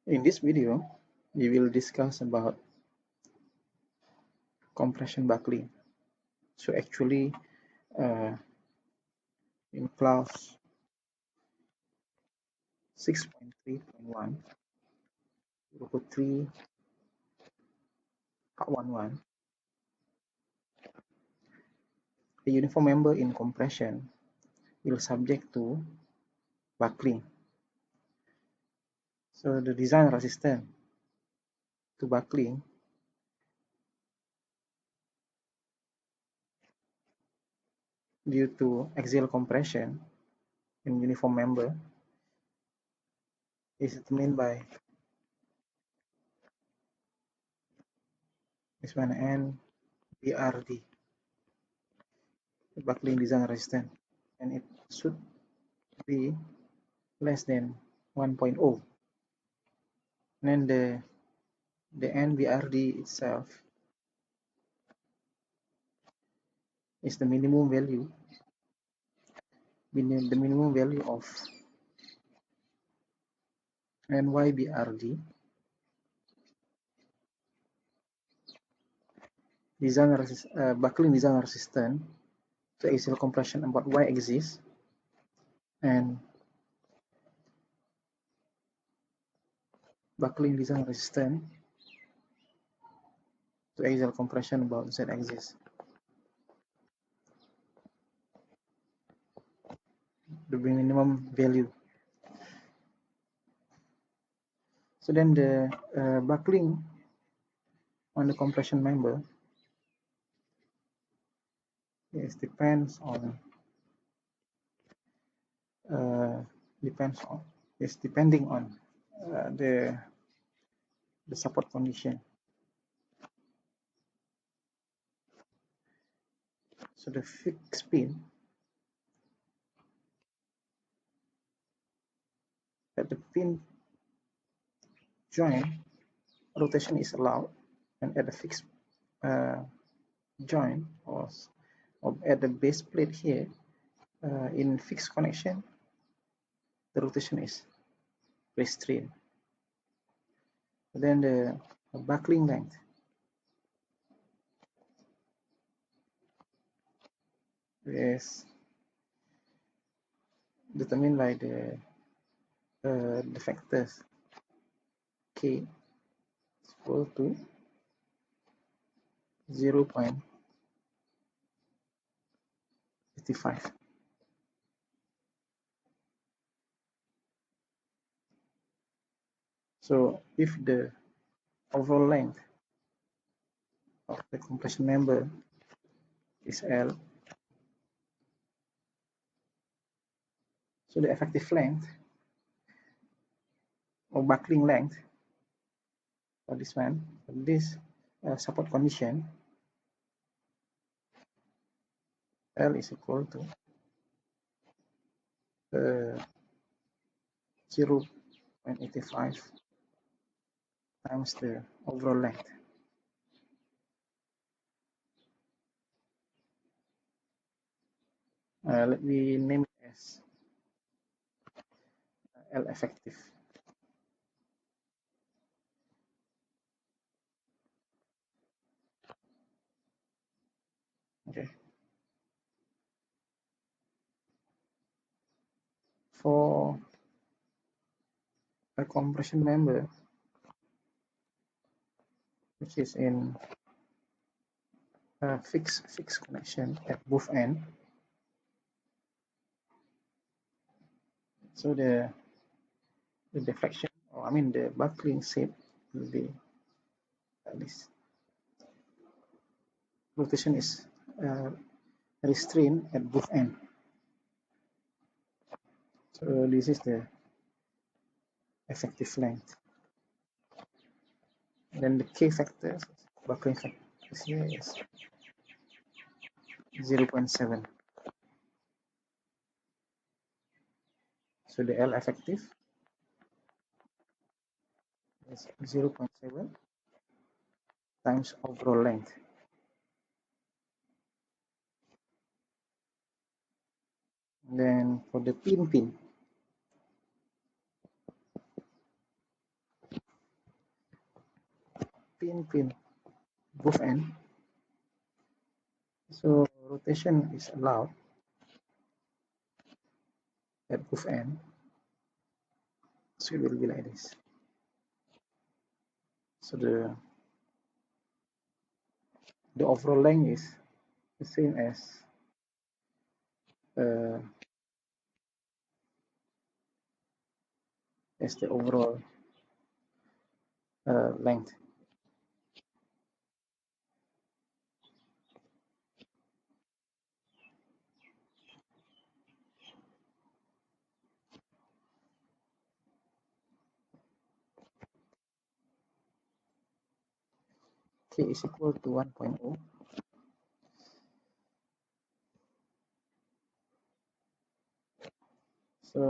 In this video, we will discuss about compression buckling. So actually, in class 6.3.1, Eurocode 3, part 1.1, a uniform member in compression will subject to buckling. So the design resistance to buckling due to axial compression in uniform member is determined by this one and BRD, buckling design resistance, and it should be less than 1.0. And then the NBRD itself is the minimum value of NYBRD buckling design resistance to axial compression about y-axis and buckling design resistance to axial compression about z-axis. The minimum value. So then the buckling on the compression member is depending on the support condition. So the fixed pin at the pin joint rotation is allowed, and at the fixed joint or at the base plate here in fixed connection, the rotation is restrained. Then the buckling length is determined by the factors K is equal to 0.85. So if the overall length of the compression member is L, so the effective length or buckling length for this one, for this support condition, L is equal to 0.85 times the overall length. Let me name it as L effective. Okay. For a compression member which is in fixed connection at both ends, so the deflection, or I mean the buckling shape, will be like this. Rotation is restrained at both ends. So this is the effective length. Then the K factors, buckling factors here is 0.7. So the L effective is 0.7 times overall length. Then for the pin, pin both end. So rotation is allowed at both end. So it will be like this. So the overall length is the same as the overall length. K is equal to 1.0. So,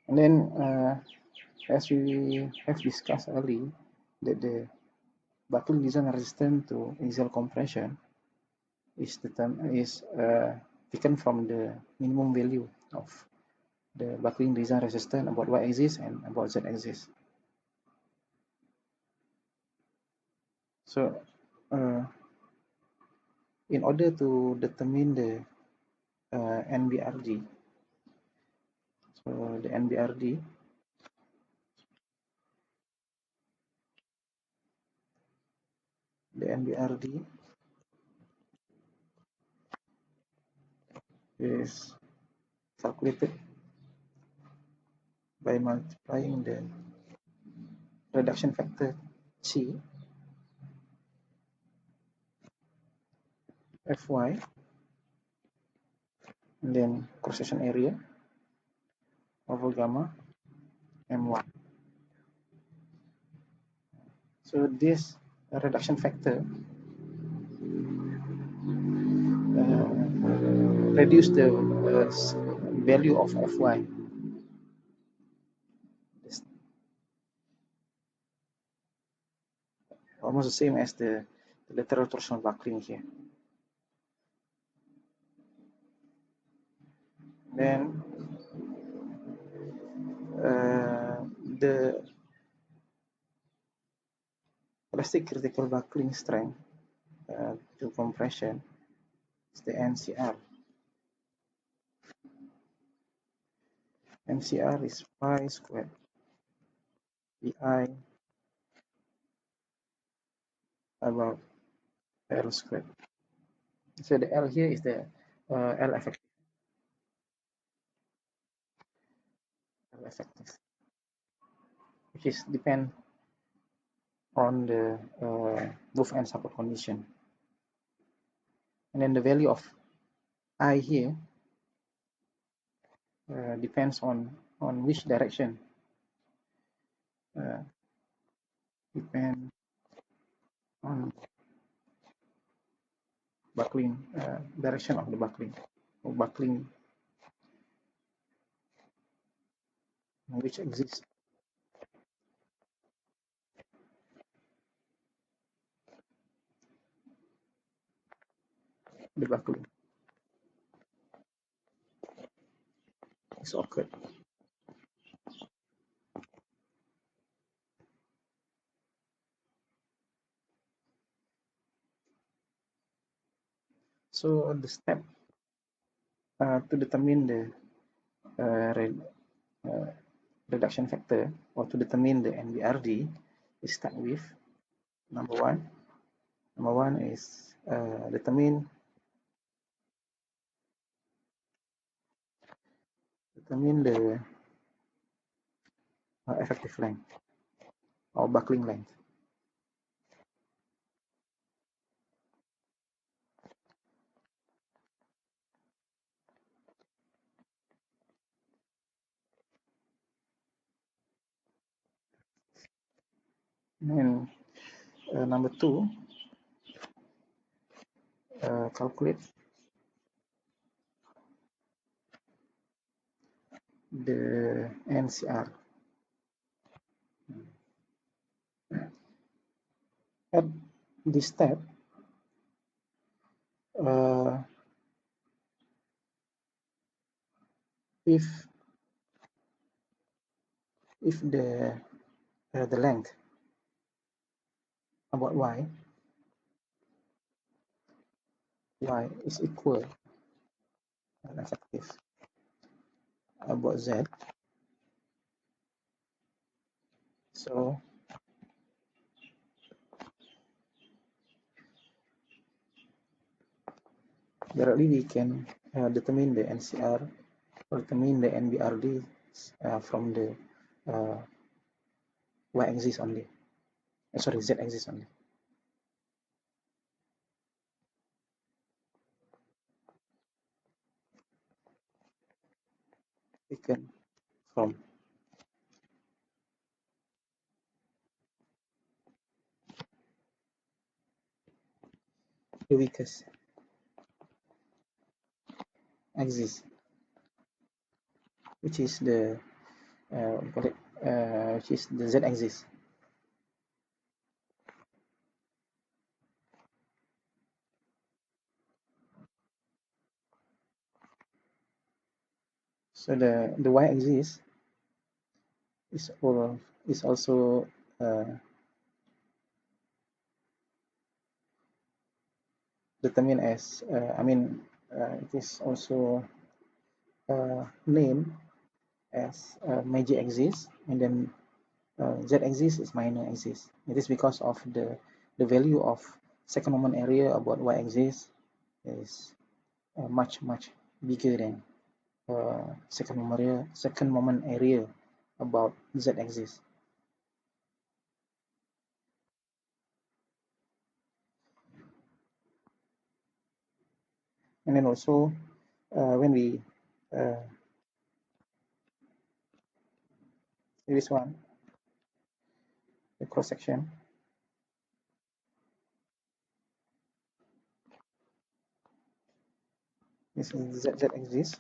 and then as we have discussed earlier, that the buckling design resistance to axial compression is taken from the minimum value of the buckling design resistance about y-axis and about z-axis. So, in order to determine the NBRD, so the NBRD is calculated by multiplying the reduction factor C Fy and then cross section area over gamma M1. So this reduction factor reduce the value of Fy. It's almost the same as the lateral torsional buckling here. Then the plastic critical buckling strength to compression is the NCR. NCR is pi squared Pi about L squared. So the L here is the L effective. Which is depend on the both end support condition. And then the value of I here depends on which direction. Depend on buckling direction of the buckling or buckling which exists. The buckling is occurred. So the step to determine the reduction factor or to determine the NBRD is start with number one is determine the effective length or buckling length. And number two, calculate the NCR. At this step, if the the length about y is equal effective about z. So directly we can determine the NCR or determine the NBRD from the y-axis only. Sorry, z-axis only. Taken from the weakest axis, which is the which is the z-axis. So the y-axis is also determined as it is also named as major axis, and then z-axis is minor axis. It is because of the value of second moment area about y-axis is much bigger than second moment area about z-axis. And then also when we this one, the cross section, this is the z-axis,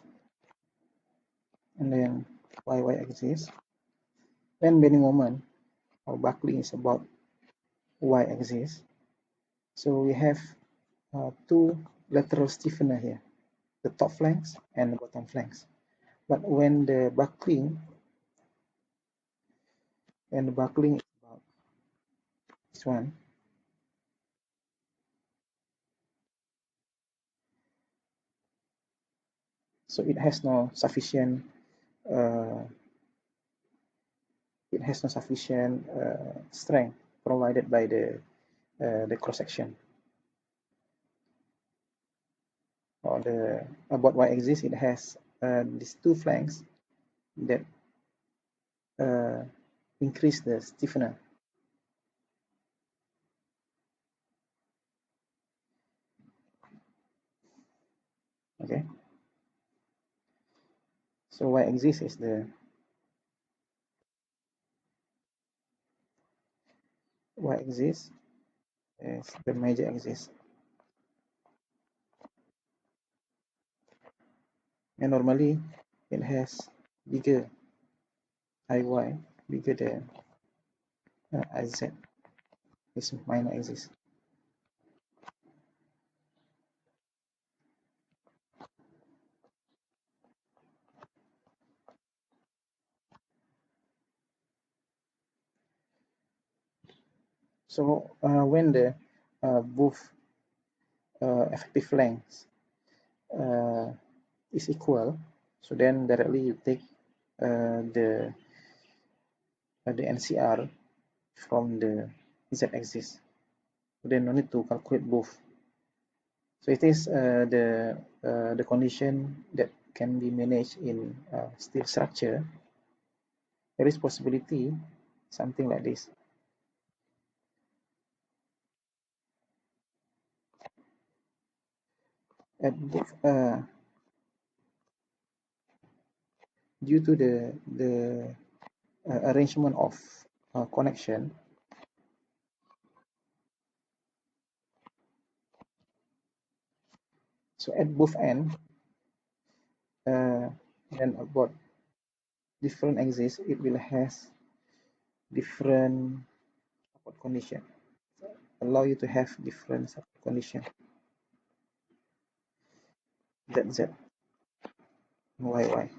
and then y-axis. When bending moment or buckling is about y-axis, so we have two lateral stiffener here, the top flanks and the bottom flanks. But when the buckling is about this one, so it has no sufficient strength provided by the cross section or the about y-axis. It has these two flanks that increase the stiffener. Okay, so y-axis is the major axis, and normally it has bigger IY, bigger than IZ. It's minor axis. So when the both effective lengths is equal, so then directly you take the NCR from the z-axis. So then no need to calculate both. So it is the condition that can be managed in steel structure. There is possibility something like this. At both, due to the arrangement of connection, so at both ends, and about different axis, it will has different support condition, allow you to have different support condition. Z, y.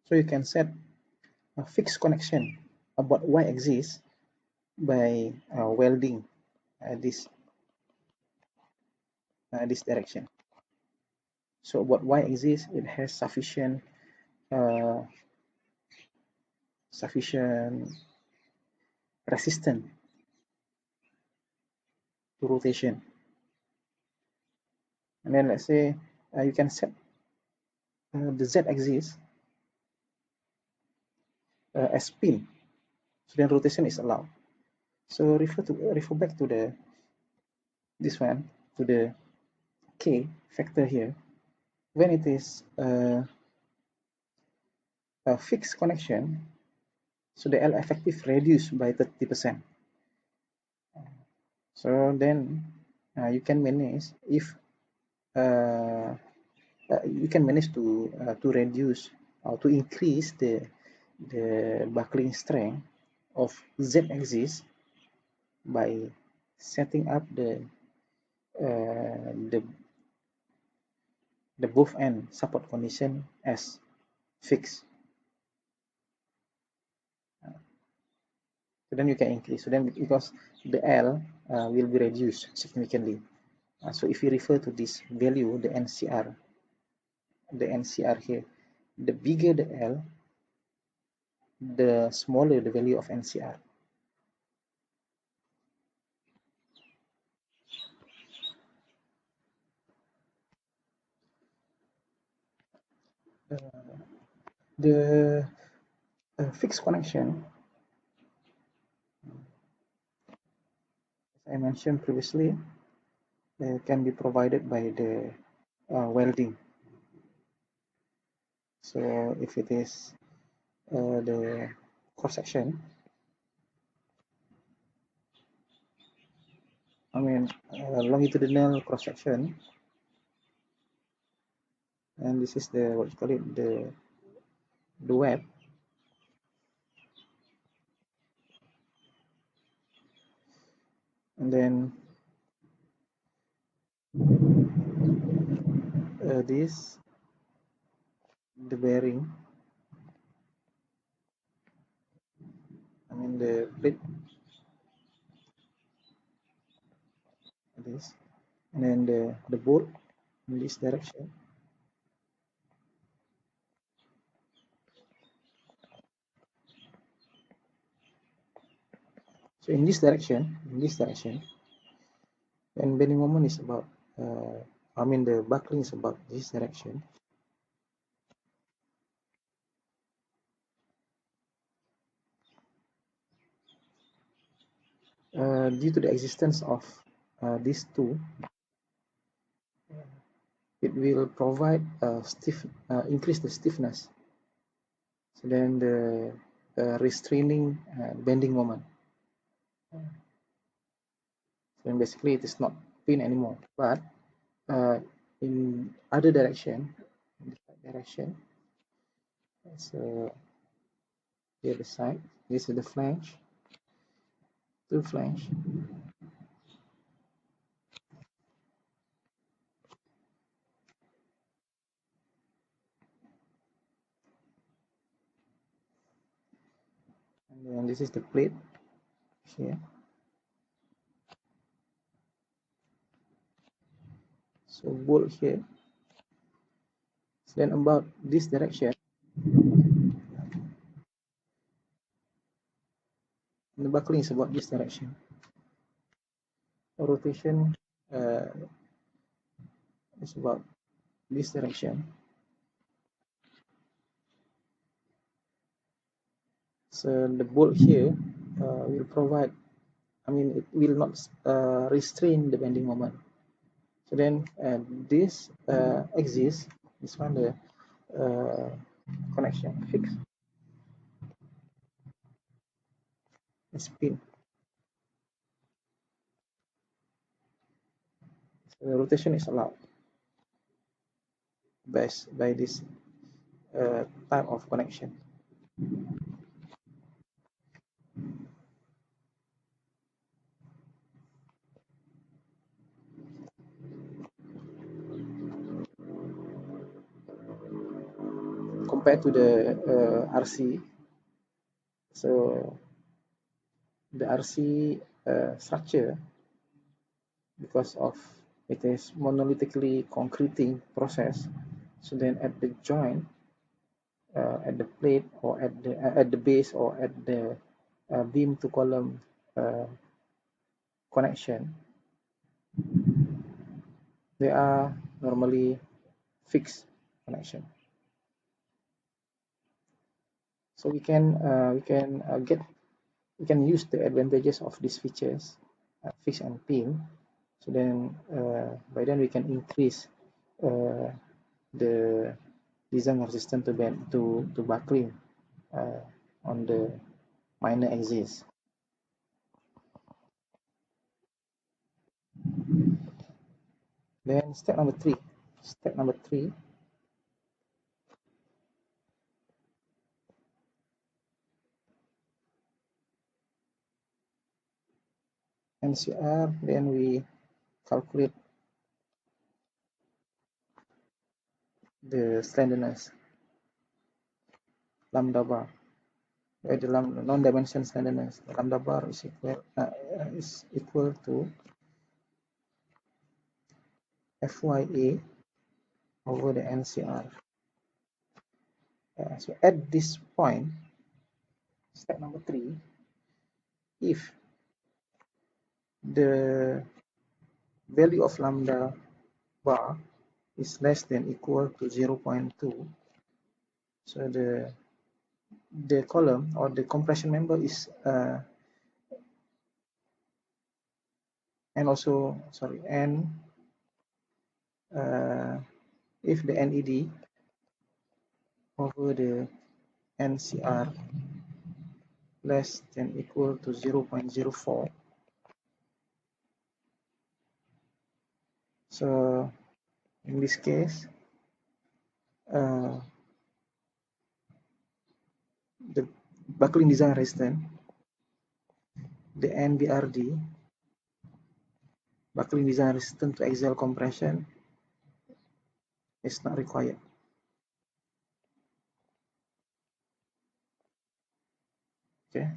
So you can set a fixed connection about y-axis by welding this direction. So about y-axis, it has sufficient resistance to rotation. And then let's say you can set the z-axis as spin, so then rotation is allowed. So refer back to this one, to the k factor here. When it is a fixed connection, so the L effective reduced by 30%. So then you can manage if you can manage to reduce or to increase the buckling strength of z-axis by setting up the both end support condition as fixed. So then you can increase. So then because the L will be reduced significantly. So if you refer to this value, the NCR here, the bigger the L, the smaller the value of NCR. The fixed connection, as I mentioned previously, can be provided by the welding. So if it is the cross section, I mean longitudinal cross section, and this is the what you call it, the web. And then this, the bearing, I mean the plate, this, and then the bolt in this direction. So in this direction, and bending moment is about, I mean the buckling is about this direction. Due to the existence of these two, it will provide increase the stiffness. So then the restraining bending moment. So basically it is not pin anymore, but in other direction, so the other side, this is the flange, two flange. And then this is the plate here. So bolt here. So then about this direction, and the buckling is about this direction. Rotation is about this direction. So the bolt here will provide, I mean, it will not restrain the bending moment. So then this axis, this one, the connection fixed, spin. So the rotation is allowed by this type of connection. compared to the RC. So the RC structure, because of it is monolithically concreting process, so then at the joint, at the plate, or at the base, or at the beam to column connection, they are normally fixed connection. So we can use the advantages of these features, fix and pin. So then by then we can increase the design resistance to buckling on the minor axis. Then step number three. NCR, then we calculate the slenderness, lambda bar, the non-dimension slenderness. The lambda bar is equal to FYA over the NCR. So at this point, step number 3, if the value of lambda bar is less than equal to 0.2, so the column or the compression member is if the NED over the NCR less than equal to 0.04, so in this case the buckling design resistance, the NBRD, buckling design resistance to axial compression, is not required. Okay,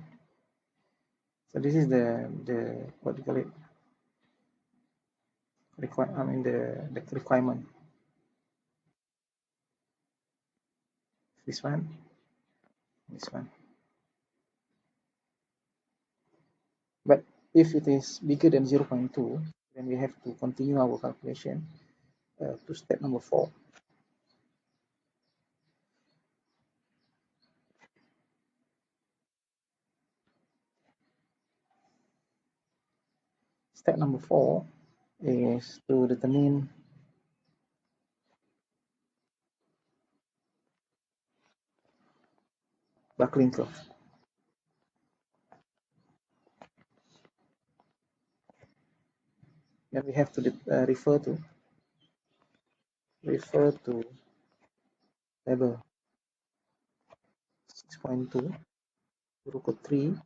so this is the what do you call it, the requirement. This one. But if it is bigger than 0.2, then we have to continue our calculation to step number 4. Step number 4 is to determine buckling curve. Then we have to refer to table 6.2, Eurocode 3,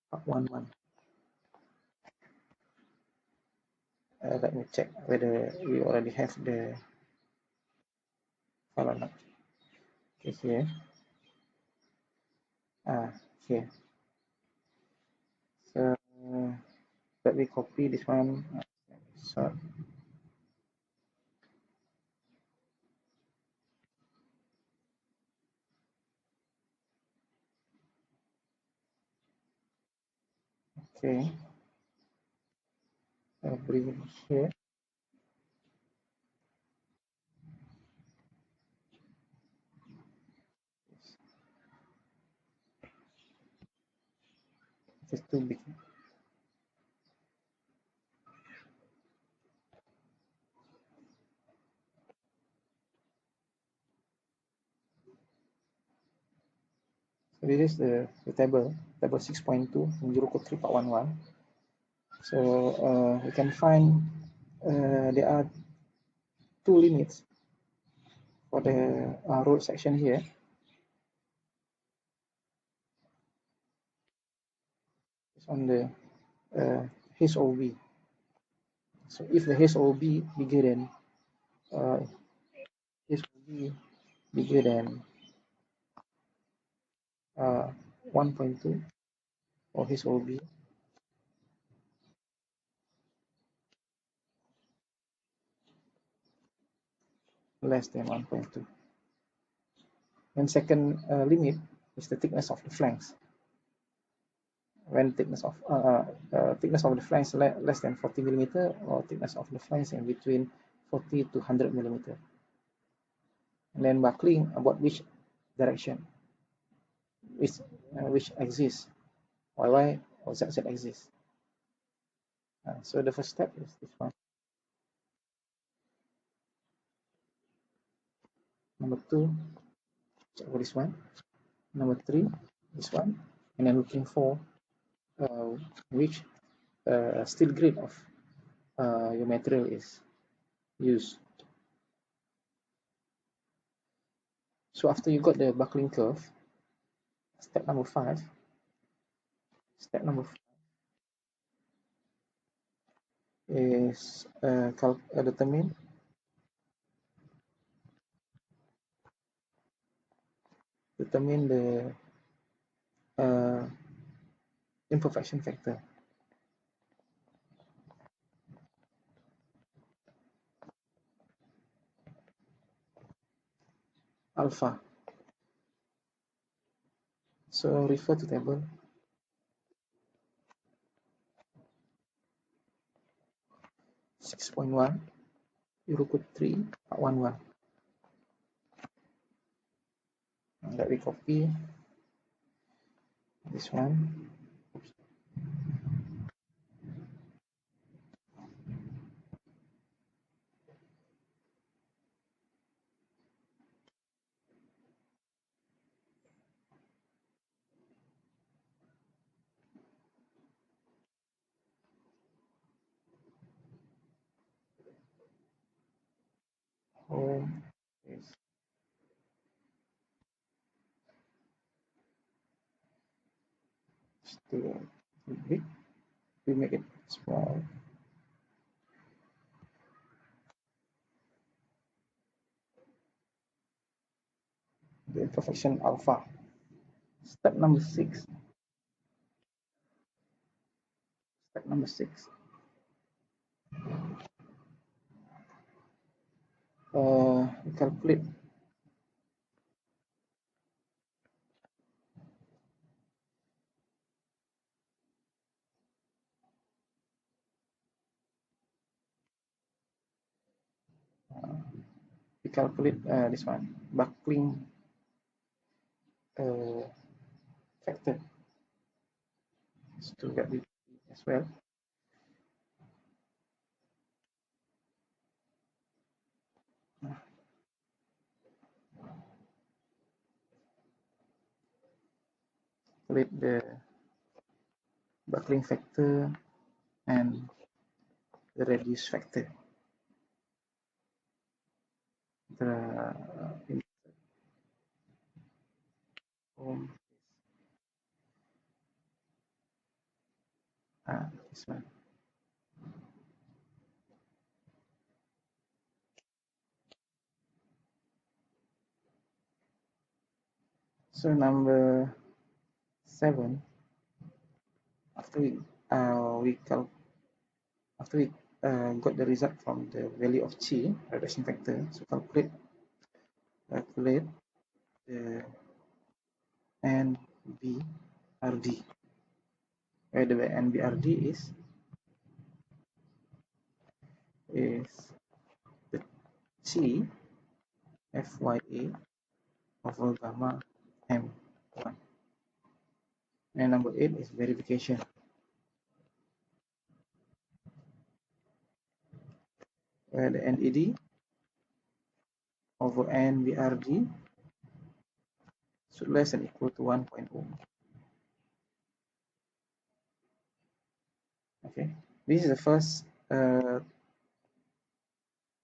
part 1.1. Let me check whether we already have the file or not. Okay, here. Here. So let me copy this one. So okay, I'll bring it here. It's too big. So this is the table 6.2 in Eurocode 3 part 1.1. So we can find there are two limits for the road section here. It's on the HOB. So if the HOB bigger than HOB bigger than 1.2 or his OB less than 1.2. And second limit is the thickness of the flanks. When thickness of the flanks less than 40 millimeter, or thickness of the flanks in between 40 to 100 millimeter. And then buckling about which direction, which axis, YY or ZZ axis. So the first step is this one. Number 2, check for this one. Number 3, this one. And then looking for which steel grade of your material is used. So after you got the buckling curve, step number 5 is determine the imperfection factor. Alpha. So refer to table 6.1, Eurocode 3, part 1.1. Let me copy this one. Home is still big. We make it small. The imperfection alpha. Step number 6. Step number 6. Calculate this one, buckling factor, to get it as well. Calculate the buckling factor and the reduce factor. The this one. So number 7, after we got the result from the value of chi, reduction factor, so calculate the NBRD, where the NBRD is the chi FYA over gamma M1. And number 8 is verification, where the NED over NBRD should less than equal to 1.0. Okay, this is the first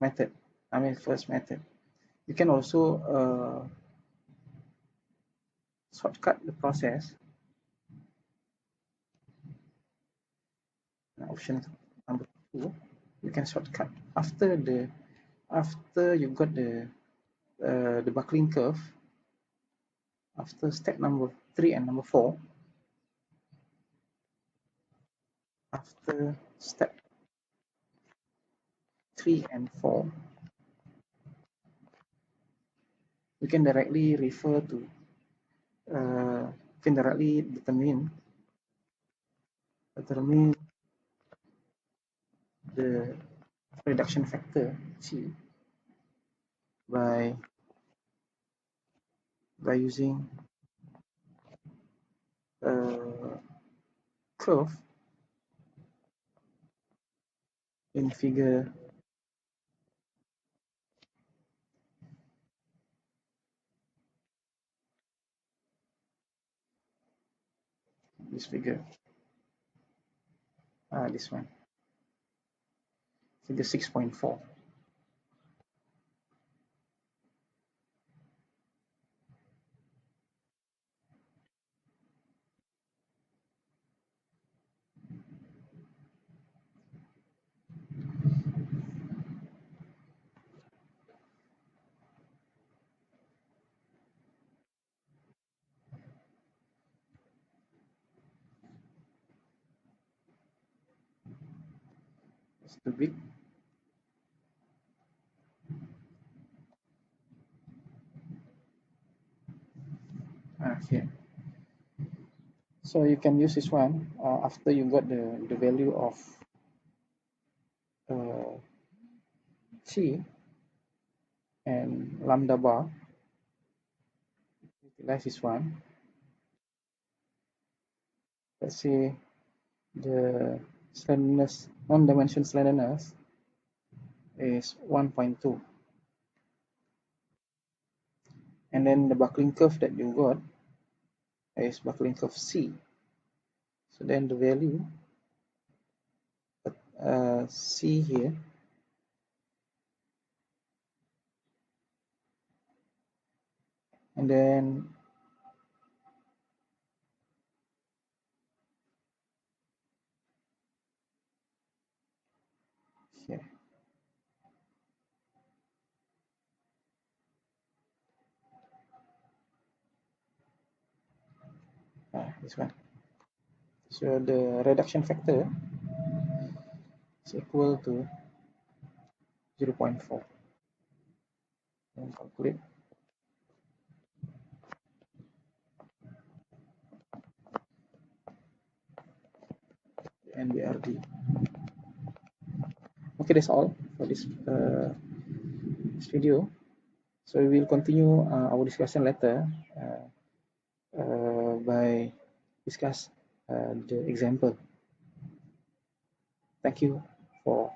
method. First method. You can also shortcut the process. Option number 2, you can shortcut after you got the buckling curve. after step number 3 and number 4, after step 3 and 4, we can directly refer to, can directly determine the reduction factor C by using a curve in figure this figure, this one, figure 6.4. It's too big. Here. So you can use this one after you got the value of C and lambda bar. Utilize this one. Let's say the slenderness, non-dimension slenderness is 1.2, and then the buckling curve that you got is buckling curve C. So then the value C here and then here. This one. So the reduction factor is equal to 0.4. And calculate. NBRD. Okay, that's all for this video. So we will continue our discussion later by discuss the example. Thank you for